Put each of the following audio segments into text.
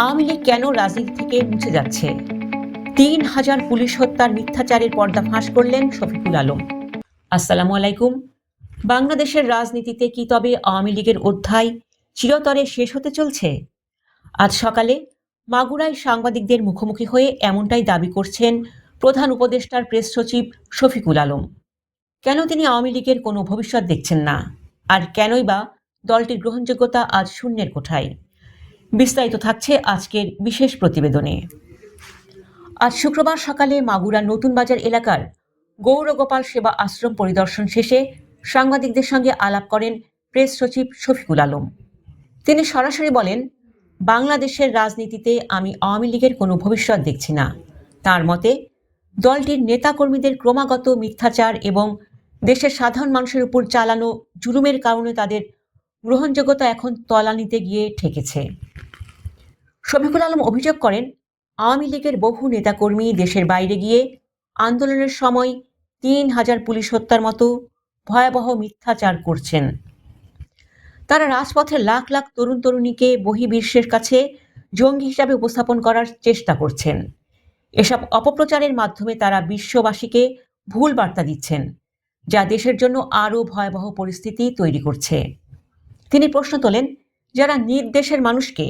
আওয়ামী লীগ কেন রাজনীতি থেকে মুছে যাচ্ছে? ৩,০০০ পুলিশ হত্যার মিথ্যাচারের পর্দা ফাঁস করলেন শফিকুল আলম। আসসালামু আলাইকুম। বাংলাদেশের রাজনীতিতে কি তবে আওয়ামী লীগের অধ্যায় চিরতরে শেষ হতে চলছে? আজ সকালে মাগুরায় সাংবাদিকদের মুখোমুখি হয়ে এমনটাই দাবি করছেন প্রধান উপদেষ্টার প্রেস সচিব শফিকুল আলম। কেন তিনি আওয়ামী লীগের কোনো ভবিষ্যৎ দেখছেন না, আর কেনই বা দলটির গ্রহণযোগ্যতা আজ শূন্যের কোঠায়? বিস্তারিত থাকছে আজকের বিশেষ প্রতিবেদনে। আজ শুক্রবার সকালে মাগুরা নতুন বাজার এলাকার গৌরগোপাল সেবা আশ্রম পরিদর্শন শেষে সাংবাদিকদের সঙ্গে আলাপ করেন প্রেস সচিব শফিকুল আলম। তিনি সরাসরি বলেন, বাংলাদেশের রাজনীতিতে আমি আওয়ামী লীগের কোনো ভবিষ্যৎ দেখছি না। তার মতে, দলটির নেতাকর্মীদের ক্রমাগত মিথ্যাচার এবং দেশের সাধারণ মানুষের উপর চালানো জুলুমের কারণে তাদের গ্রহণযোগ্যতা এখন তলানিতে গিয়ে ঠেকেছে। শফিকুল আলম অভিযোগ করেন, আওয়ামী লীগের বহু নেতাকর্মী দেশের বাইরে গিয়ে আন্দোলনের সময় ৩,০০০ পুলিশ হত্যার মতো ভয়াবহ মিথ্যাচার করছেন। তারা রাজপথে লাখ লাখ তরুণ তরুণীকে বহির্বিশ্বের কাছে জঙ্গি হিসাবে উপস্থাপন করার চেষ্টা করছেন। এসব অপপ্রচারের মাধ্যমে তারা বিশ্ববাসীকে ভুল বার্তা দিচ্ছেন, যা দেশের জন্য আরও ভয়াবহ পরিস্থিতি তৈরি করছে। তিনি প্রশ্ন তোলেন, যারা নিজ দেশের মানুষকে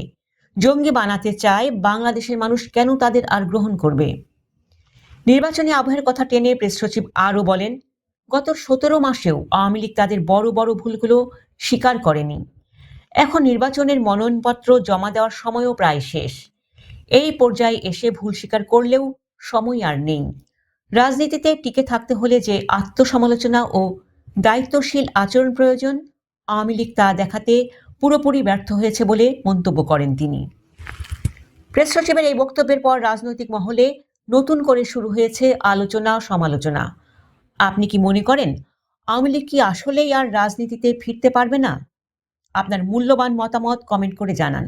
জঙ্গি বানাতে চায়, বাংলাদেশের মানুষ কেন তাদের আর গ্রহণ করবে? নির্বাচনী আবহের কথা টেনে প্রেস সচিব আরও বলেন, গত ১৭ মাসেও আওয়ামী লীগ তাদের বড় বড় ভুলগুলো স্বীকার করেনি। এখন নির্বাচনের মনোনয়নপত্র জমা দেওয়ার সময়ও প্রায় শেষ। এই পর্যায়ে এসে ভুল স্বীকার করলেও সময় আর নেই। রাজনীতিতে টিকে থাকতে হলে যে আত্মসমালোচনা ও দায়িত্বশীল আচরণ প্রয়োজন, আওয়ামী লীগ তা দেখাতে পুরোপুরি ব্যর্থ হয়েছে বলে মন্তব্য করেন তিনি। প্রেস সচিবের এই বক্তব্যের পর রাজনৈতিক মহলে নতুন করে শুরু হয়েছে আলোচনা সমালোচনা। আপনি কি মনে করেন আওয়ামী লীগ কি আসলেই আর রাজনীতিতে ফিরতে পারবে না? আপনার মূল্যবান মতামত কমেন্ট করে জানান।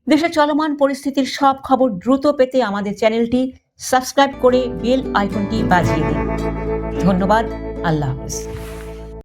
দেশের চলমান পরিস্থিতির সব খবর দ্রুত পেতে আমাদের চ্যানেলটি সাবস্ক্রাইব করে বেল আইকনটি বাজিয়ে দিন। ধন্যবাদ। আল্লাহ হাফেজ।